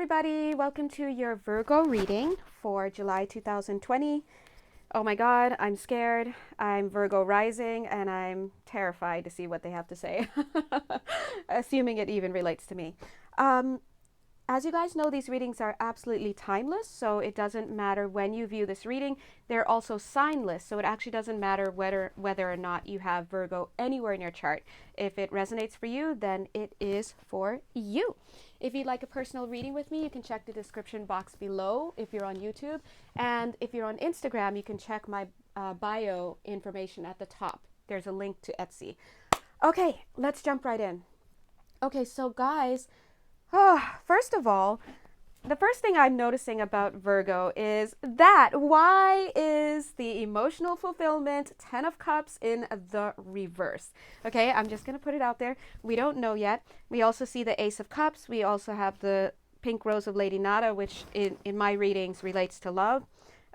everybody. Welcome to your Virgo reading for July 2020. Oh my God, I'm scared. I'm Virgo rising and I'm terrified to see what they have to say, assuming it even relates to me. As you guys know, these readings are absolutely timeless, so it doesn't matter when you view this reading. They're also signless, so it actually doesn't matter whether or not you have Virgo anywhere in your chart. If it resonates for you, then it is for you. If you'd like a personal reading with me, you can check the description box below if you're on YouTube. And if you're on Instagram, you can check my bio information at the top. There's a link to Etsy. Okay, let's jump right in. Okay, so guys, first of all, the first thing I'm noticing about Virgo is that why is the emotional fulfillment 10 of Cups in the reverse? Okay, I'm just going to put it out there. We don't know yet. We also see the Ace of Cups. We also have the Pink Rose of Lady Nada, which in my readings relates to love.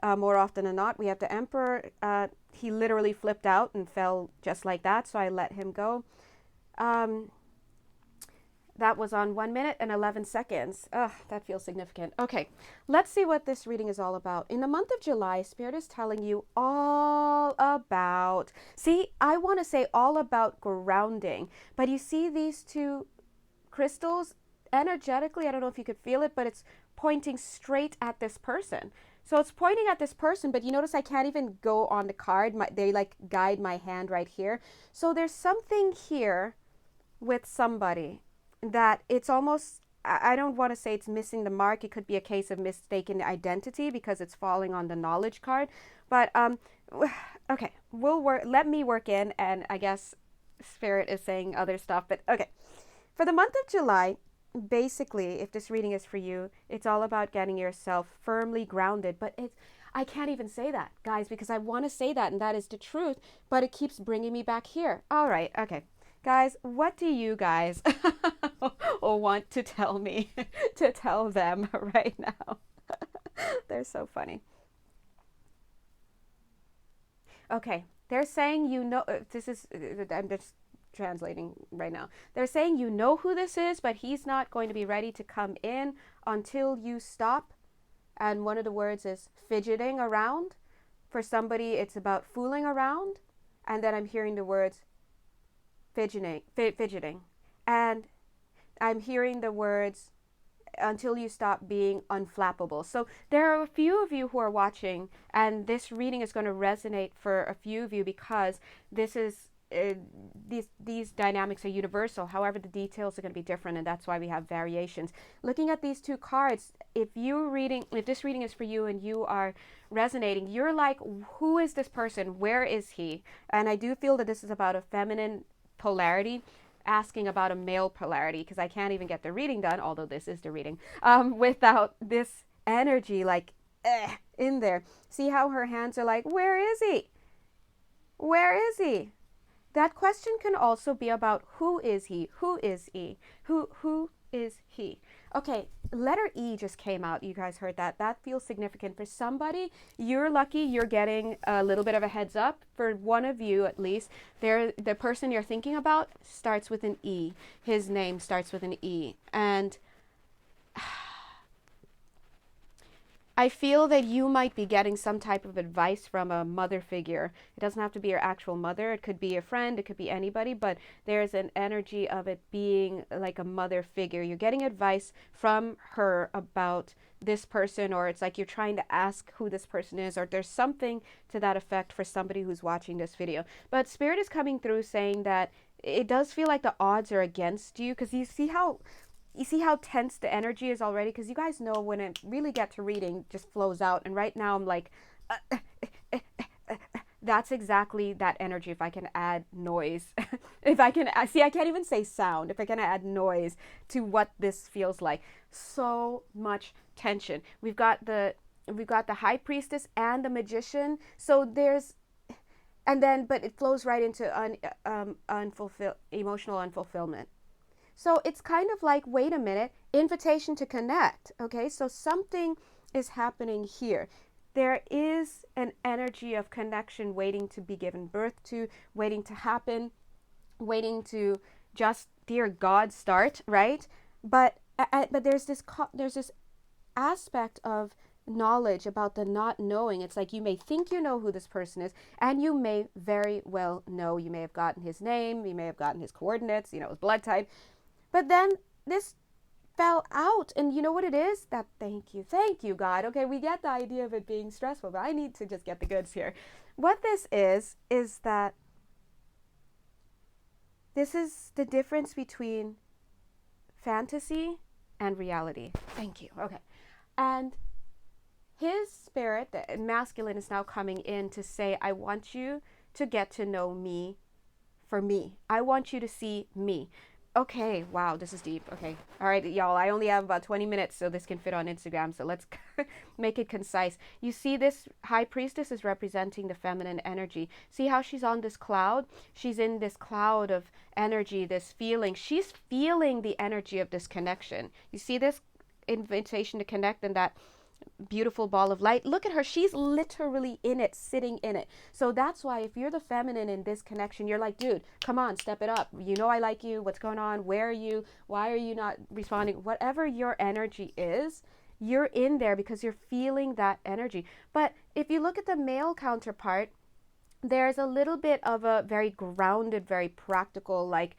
More often than not, we have the Emperor. He literally flipped out and fell just like that, so I let him go. That was on 1 minute and 11 seconds. Ugh, that feels significant. Okay, let's see what this reading is all about. In the month of July, Spirit is telling you all about, see, I want to say all about grounding, but you see these two crystals energetically, I don't know if you could feel it, but it's pointing straight at this person. So it's pointing at this person, but you notice I can't even go on the card. They like guide my hand right here. So there's something here with somebody that it's almost, I don't want to say it's missing the mark. It could be a case of mistaken identity because it's falling on the knowledge card. But okay, let me work in, and I guess Spirit is saying other stuff. But okay, for the month of July, basically, if this reading is for you, it's all about getting yourself firmly grounded. But I can't even say that, guys, because I want to say that, and that is the truth, but it keeps bringing me back here. All right, okay. Guys, what do you guys want to tell me, to tell them right now? They're so funny. Okay, they're saying, I'm just translating right now. They're saying you know who this is, but he's not going to be ready to come in until you stop. And one of the words is fidgeting around. For somebody, it's about fooling around. And then I'm hearing the words fidgeting, and I'm hearing the words until you stop being unflappable. So there are a few of you who are watching, and this reading is going to resonate for a few of you because this is these dynamics are universal. However, the details are going to be different, and that's why we have variations. Looking at these two cards, if this reading is for you and you are resonating, you're like, who is this person? Where is he? And I do feel that this is about a feminine polarity asking about a male polarity, because I can't even get the reading done, although this is the reading, without this energy like in there. See how her hands are like, where is he? Where is he? That question can also be about who is he? Who is he? Who is he? Okay, letter E just came out. You guys heard that. That feels significant. For somebody, you're lucky you're getting a little bit of a heads up. For one of you, at least, the person you're thinking about starts with an E. His name starts with an E. And I feel that you might be getting some type of advice from a mother figure. It doesn't have to be your actual mother. It could be a friend. It could be anybody. But there's an energy of it being like a mother figure. You're getting advice from her about this person, or it's like you're trying to ask who this person is, or there's something to that effect for somebody who's watching this video. But Spirit is coming through saying that it does feel like the odds are against you, because you see how tense the energy is already? Because you guys know when it really get to reading, it just flows out. And right now I'm like, that's exactly that energy. If I can add noise, if I can, see, I can't even say sound. If I can add noise to what this feels like. So much tension. We've got the High Priestess and the Magician. So but it flows right into emotional unfulfillment. So it's kind of like, wait a minute, invitation to connect. Okay, so something is happening here. There is an energy of connection waiting to be given birth to, waiting to happen, waiting to just, dear God, start, right? But But there's this aspect of knowledge about the not knowing. It's like you may think you know who this person is, and you may very well know. You may have gotten his name, you may have gotten his coordinates, you know, his blood type. But then this fell out, and you know what it is? That thank you, God. Okay, we get the idea of it being stressful, but I need to just get the goods here. What this is that this is the difference between fantasy and reality. Thank you. Okay. And his spirit, the masculine, is now coming in to say, I want you to get to know me for me. I want you to see me. Okay, wow, this is deep. Okay, all right, y'all, I only have about 20 minutes, so this can fit on Instagram, so let's make it concise. You see, this high priestess is representing the feminine energy. See how she's on this cloud? She's in this cloud of energy, this feeling. She's feeling the energy of this connection. You see this invitation to connect and that beautiful ball of light? Look at her. She's literally in it, sitting in it. So that's why if you're the feminine in this connection, you're like, dude, come on, step it up. You know I like you. What's going on? Where are you? Why are you not responding? Whatever your energy is, you're in there because you're feeling that energy. But if you look at the male counterpart, there's a little bit of a very grounded, very practical, like,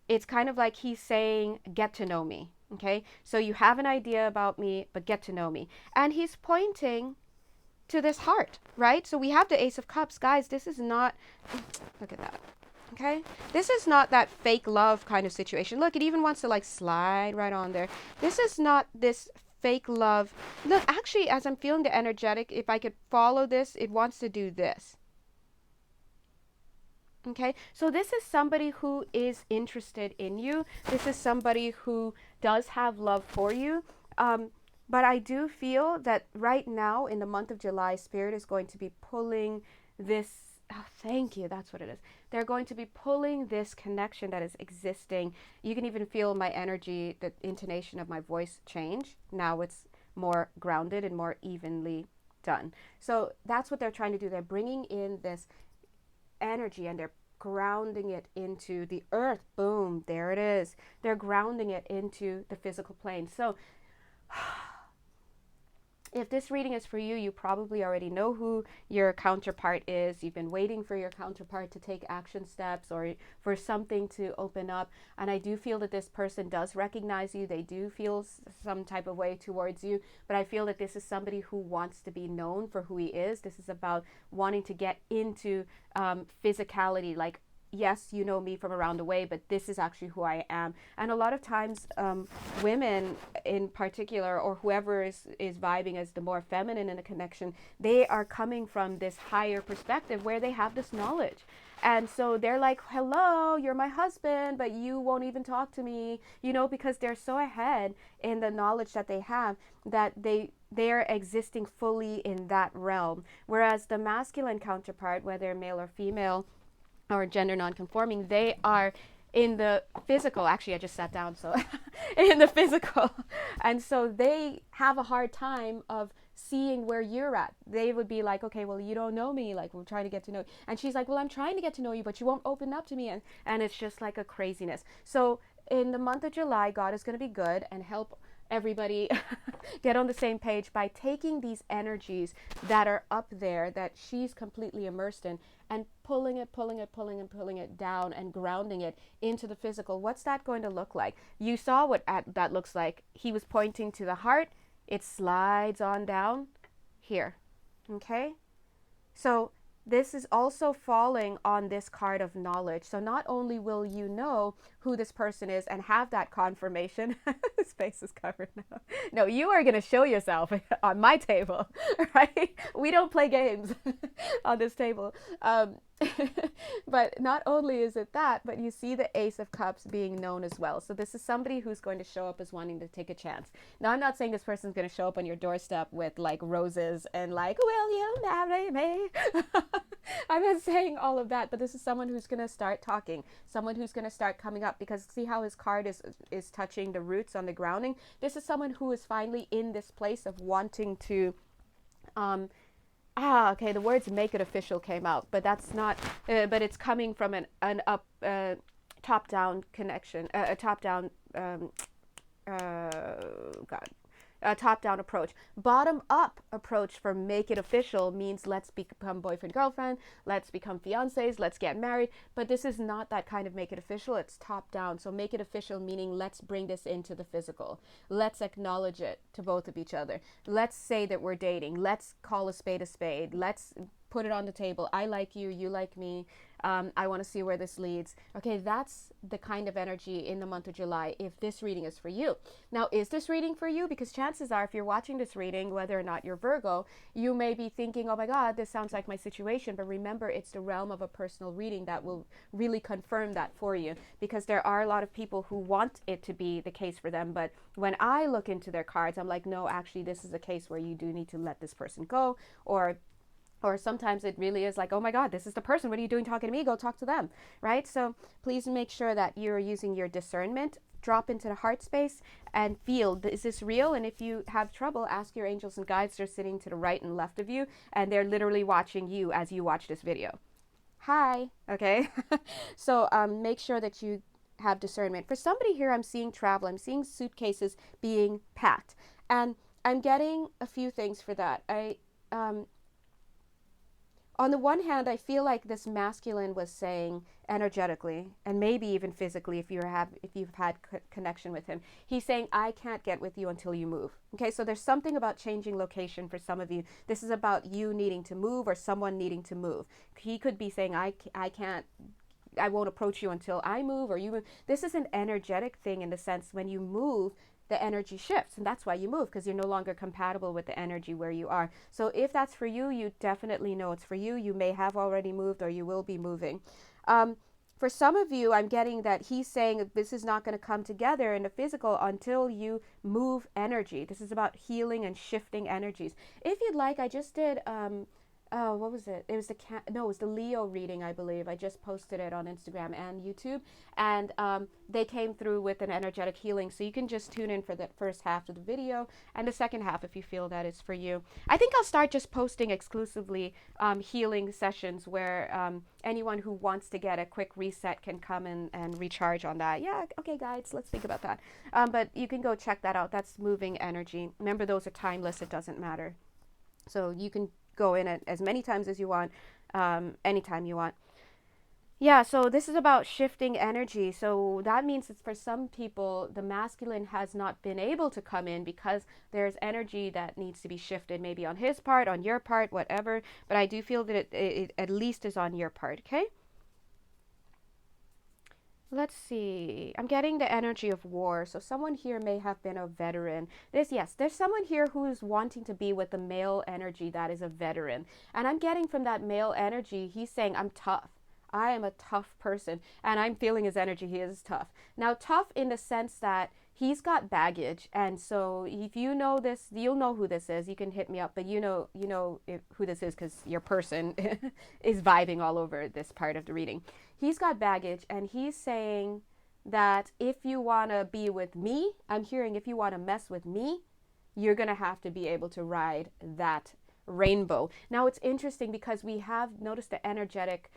it's kind of like he's saying, get to know me. Okay, so you have an idea about me, but get to know me. And he's pointing to this heart, right? So we have the Ace of Cups. Guys, this is not, look at that. Okay, this is not that fake love kind of situation. Look, it even wants to like slide right on there. This is not this fake love. Look, actually, as I'm feeling the energetic, if I could follow this, it wants to do this. Okay, so this is somebody who is interested in you. This is somebody who does have love for you. But I do feel that right now in the month of July, Spirit is going to be pulling this. Oh, thank you. That's what it is. They're going to be pulling this connection that is existing. You can even feel my energy, the intonation of my voice change. Now it's more grounded and more evenly done. So that's what they're trying to do. They're bringing in this energy and they're grounding it into the earth. Boom, there it is. They're grounding it into the physical plane. So if this reading is for you, you probably already know who your counterpart is. You've been waiting for your counterpart to take action steps or for something to open up. And I do feel that this person does recognize you. They do feel some type of way towards you. But I feel that this is somebody who wants to be known for who he is. This is about wanting to get into physicality, like, yes, you know me from around the way, but this is actually who I am. And a lot of times, women in particular, or whoever is vibing as the more feminine in a connection, they are coming from this higher perspective where they have this knowledge. And so they're like, hello, you're my husband, but you won't even talk to me, you know, because they're so ahead in the knowledge that they have that they're existing fully in that realm. Whereas the masculine counterpart, whether male or female, or gender non-conforming, they are in the physical. Actually, I just sat down, so in the physical. And so they have a hard time of seeing where you're at. They would be like, okay, well, you don't know me. Like, we're trying to get to know you. And she's like, well, I'm trying to get to know you, but you won't open up to me. And it's just like a craziness. So in the month of July, God is going to be good and help everybody get on the same page by taking these energies that are up there that she's completely immersed in and pulling it down and grounding it into the physical. What's that going to look like? You saw what that looks like. He was pointing to the heart. It slides on down here. Okay? So this is also falling on this card of knowledge. So not only will you know who this person is and have that confirmation, his face is covered now. No, you are going to show yourself on my table, right? We don't play games on this table. But not only is it that, but you see the Ace of Cups being known as well. So this is somebody who's going to show up as wanting to take a chance. Now, I'm not saying this person's going to show up on your doorstep with like roses and like, will you marry me? I'm not saying all of that, but this is someone who's going to start talking, someone who's going to start coming up, because see how his card is touching the roots on the grounding. This is someone who is finally in this place of wanting to, okay, the words make it official came out, but that's not, but it's coming from an top-down connection, a top-down God, a top-down approach. Bottom-up approach for make it official means let's become boyfriend, girlfriend, let's become fiancés, let's get married. But this is not that kind of make it official. It's top-down. So make it official meaning let's bring this into the physical. Let's acknowledge it to both of each other. Let's say that we're dating. Let's call a spade a spade. Let's put it on the table. I like you, you like me. I want to see where this leads. Okay, that's the kind of energy in the month of July if this reading is for you. Now, is this reading for you? Because chances are if you're watching this reading, whether or not you're Virgo, you may be thinking, oh my God, this sounds like my situation. But remember, it's the realm of a personal reading that will really confirm that for you, because there are a lot of people who want it to be the case for them. But when I look into their cards, I'm like, no, actually, this is a case where you do need to let this person go, or sometimes it really is like, oh my God, this is the person. What are you doing talking to me? Go talk to them, right? So please make sure that you're using your discernment. Drop into the heart space and feel, is this real? And if you have trouble, ask your angels and guides. They're sitting to the right and left of you, and they're literally watching you as you watch this video. Hi, okay? So make sure that you have discernment. For somebody here, I'm seeing travel. I'm seeing suitcases being packed. And I'm getting a few things for that. On the one hand, I feel like this masculine was saying energetically, and maybe even physically, if you've had connection with him, he's saying, I can't get with you until you move. Okay, so there's something about changing location for some of you. This is about you needing to move or someone needing to move. He could be saying, I won't approach you until I move or you move. This is an energetic thing in the sense when you move, the energy shifts, and that's why you move, because you're no longer compatible with the energy where you are. So if that's for you, you definitely know it's for you. You may have already moved or you will be moving. For some of you, I'm getting that he's saying that this is not going to come together in the physical until you move energy. This is about healing and shifting energies. If you'd like, I just did what was it? It was the Leo reading, I believe. I just posted it on Instagram and YouTube, and they came through with an energetic healing. So you can just tune in for the first half of the video and the second half if you feel that is for you. I think I'll start just posting exclusively healing sessions where anyone who wants to get a quick reset can come and recharge on that. Yeah, okay, guys, let's think about that. But you can go check that out. That's moving energy. Remember, those are timeless. It doesn't matter. So you can go in it as many times as you want, anytime you want. Yeah, so this is about shifting energy. So that means it's for some people, the masculine has not been able to come in because there's energy that needs to be shifted, maybe on his part, on your part, whatever. But I do feel that it at least is on your part, okay? Let's see. I'm getting the energy of war. So someone here may have been a veteran. There's someone here who's wanting to be with the male energy that is a veteran. And I'm getting from that male energy, he's saying, I'm tough. I am a tough person. And I'm feeling his energy. He is tough. Now, tough in the sense that he's got baggage. And so if you know this, you'll know who this is. You can hit me up, but you know who this is because your person is vibing all over this part of the reading. He's got baggage, and he's saying that if you want to be with me, I'm hearing if you want to mess with me, you're going to have to be able to ride that rainbow. Now, it's interesting because we have noticed the energetic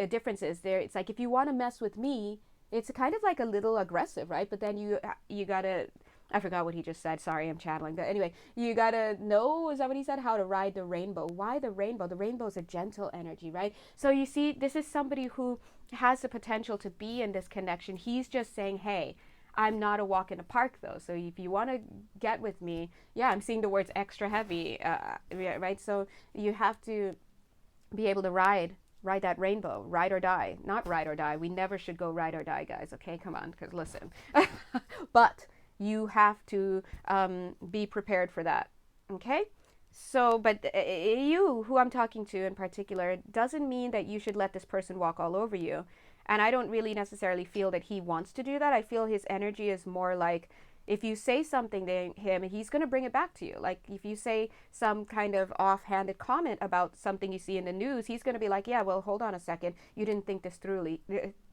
differences there. It's like if you want to mess with me, it's kind of like a little aggressive, right? But then you got to, I forgot what he just said. Sorry, I'm channeling. But anyway, you got to know, is that what he said? How to ride the rainbow. Why the rainbow? The rainbow is a gentle energy, right? So you see, this is somebody who has the potential to be in this connection. He's just saying, hey, I'm not a walk in the park though. So if you want to get with me, yeah, I'm seeing the words extra heavy, right? So you have to be able to ride that rainbow, ride or die, not ride or die. We never should go ride or die, guys. Okay, come on, because listen, but you have to be prepared for that. Okay. So, but you, who I'm talking to in particular, doesn't mean that you should let this person walk all over you. And I don't really necessarily feel that he wants to do that. I feel his energy is more like, if you say something to him, he's going to bring it back to you. Like if you say some kind of offhanded comment about something you see in the news, he's going to be like, yeah, well, hold on a second. You didn't think this through.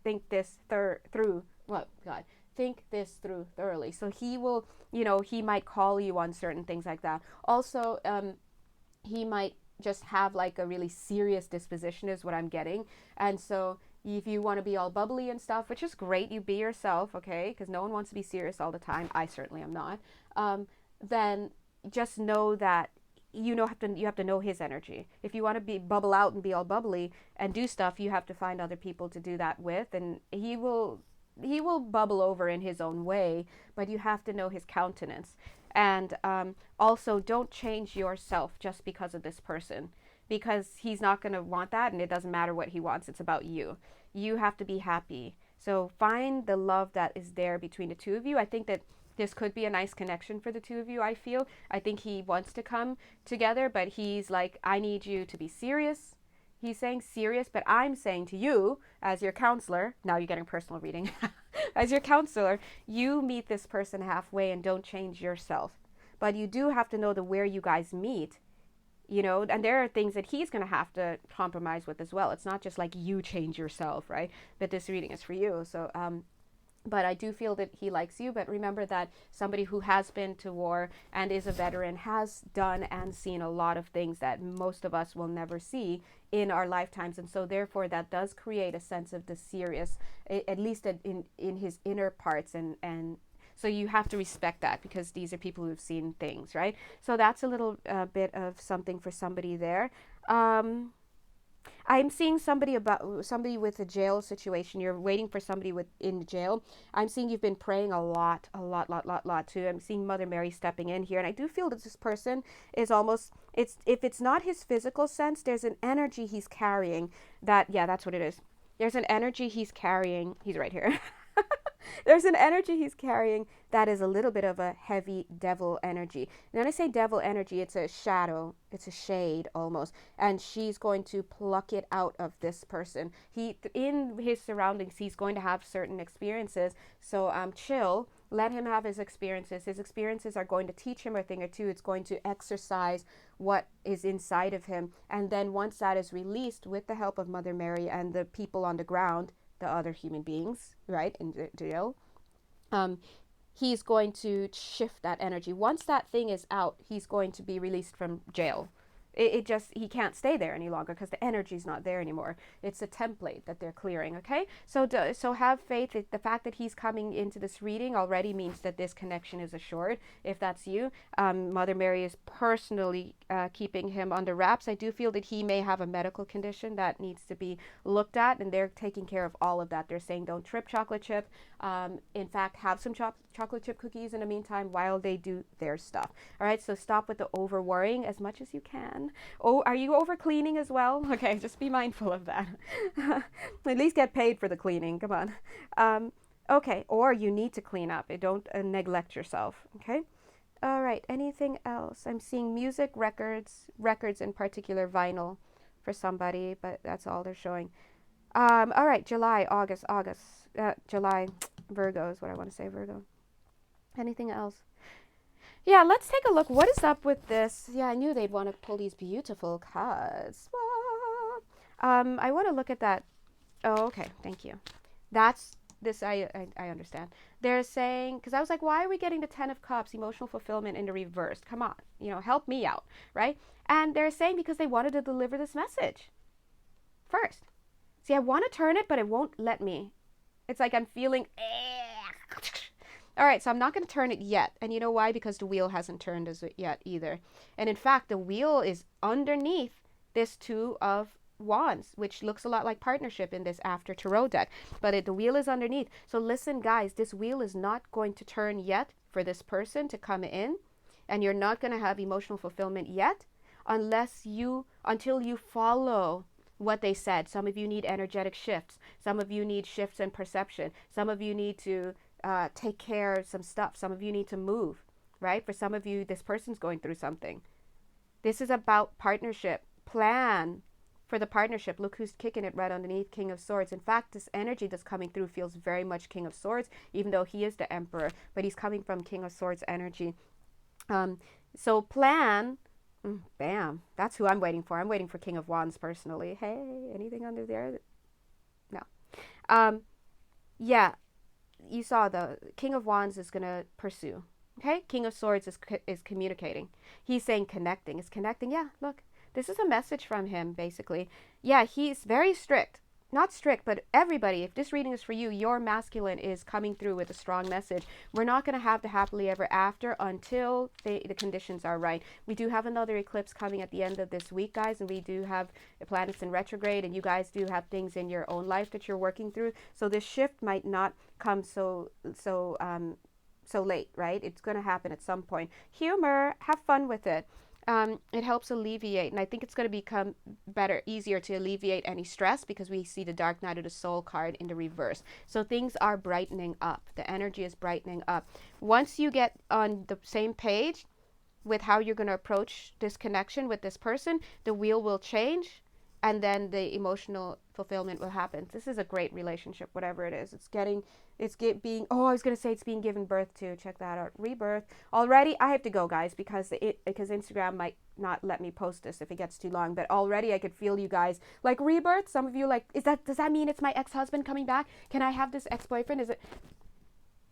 Think this through. What? God. Think this through thoroughly. So he will, he might call you on certain things like that. Also, he might just have like a really serious disposition is what I'm getting. And so, If you want to be all bubbly and stuff, which is great, you be yourself, okay? Because no one wants to be serious all the time. I certainly am not. Then just know that you have to know his energy. If you want to be bubble out and be all bubbly and do stuff, you have to find other people to do that with, and he will bubble over in his own way, but you have to know his countenance. And also, don't change yourself just because of this person, because he's not going to want that, and it doesn't matter what he wants. It's about you. You have to be happy. So find the love that is there between the two of you. I think that this could be a nice connection for the two of you, I think he wants to come together, but he's like, I need you to be serious. He's saying serious, but I'm saying to you, as your counselor, now you're getting personal reading, as your counselor, you meet this person halfway and don't change yourself. But you do have to know the where you guys meet, and there are things that he's going to have to compromise with as well. It's not just like you change yourself, right? But this reading is for you. So, but I do feel that he likes you. But remember that somebody who has been to war and is a veteran has done and seen a lot of things that most of us will never see in our lifetimes. And so therefore that does create a sense of the serious, at least in his inner parts. And so you have to respect that, because these are people who've seen things, right? So that's a little bit of something for somebody there. I'm seeing somebody with a jail situation. You're waiting for somebody in jail. I'm seeing you've been praying a lot too. I'm seeing Mother Mary stepping in here, and I do feel that this person is almost, if it's not his physical sense, there's an energy he's carrying that's what it is. There's an energy he's carrying. He's right here. There's an energy he's carrying that is a little bit of a heavy devil energy. And when I say devil energy, it's a shadow, it's a shade almost. And she's going to pluck it out of this person. In his surroundings, he's going to have certain experiences. So chill, let him have his experiences. His experiences are going to teach him a thing or two. It's going to exercise what is inside of him. And then once that is released, with the help of Mother Mary and the people on the ground, the other human beings, right, in jail, he's going to shift that energy. Once that thing is out, he's going to be released from jail. He can't stay there any longer because the energy's not there anymore. It's a template that they're clearing, okay? So have faith. The fact that he's coming into this reading already means that this connection is assured, if that's you. Mother Mary is personally keeping him under wraps. I do feel that he may have a medical condition that needs to be looked at, and they're taking care of all of that. They're saying don't trip chocolate chip. In fact, have some chocolate chip cookies in the meantime while they do their stuff. All right, so stop with the over worrying as much as you can. Oh, are you over cleaning as well? Okay, just be mindful of that. At least get paid for the cleaning. Come on. Okay, or you need to clean up. Don't neglect yourself. Okay. All right. Anything else? I'm seeing music, records in particular, vinyl for somebody, but that's all they're showing. All right. July, July, Virgo is what I want to say. Virgo. Anything else? Yeah, let's take a look. What is up with this? Yeah, I knew they'd want to pull these beautiful cards. I want to look at that. Oh, okay. Thank you. That's this. I understand. They're saying, because I was like, why are we getting the 10 of Cups, emotional fulfillment in the reverse? Come on, help me out, right? And they're saying because they wanted to deliver this message first. See, I want to turn it, but it won't let me. It's like I'm feeling. All right, so I'm not going to turn it yet. And you know why? Because the wheel hasn't turned as yet either. And in fact, the wheel is underneath this 2 of Wands, which looks a lot like partnership in this after tarot deck. But the wheel is underneath. So listen, guys, this wheel is not going to turn yet for this person to come in. And you're not going to have emotional fulfillment yet until you follow what they said. Some of you need energetic shifts. Some of you need shifts in perception. Some of you need to take care of some stuff. Some of you need to move, right? For some of you, this person's going through something. This is about partnership. Plan for the partnership. Look who's kicking it right underneath, King of Swords. In fact, this energy that's coming through feels very much King of Swords, even though he is the Emperor, but he's coming from King of Swords energy. So plan. Bam. That's who I'm waiting for. I'm waiting for King of Wands personally. Hey, anything under there? No. Yeah. You saw the King of Wands is going to pursue. Okay? King of Swords is communicating. He's saying connecting. Is connecting. Yeah, look. This is a message from him, basically. Yeah, he's very strict. not strict, but everybody, if this reading is for you, your masculine is coming through with a strong message. We're not going to have the happily ever after until the conditions are right. We do have another eclipse coming at the end of this week, guys, and we do have the planets in retrograde, and you guys do have things in your own life that you're working through. So this shift might not come so late, right? It's going to happen at some point. Humor, have fun with it. It helps alleviate, and I think it's going to become better, easier to alleviate any stress because we see the Dark Knight of the Soul card in the reverse. So things are brightening up. The energy is brightening up. Once you get on the same page with how you're going to approach this connection with this person, the wheel will change, and then the emotional fulfillment will happen. This is a great relationship, whatever it is. I was going to say it's being given birth to. Check that out. Rebirth. Already, I have to go, guys, because Instagram might not let me post this if it gets too long. But already I could feel you guys like rebirth. Some of you like, does that mean it's my ex-husband coming back? Can I have this ex-boyfriend? Is it?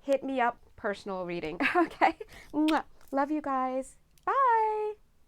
Hit me up. Personal reading. Okay. Mwah. Love you guys.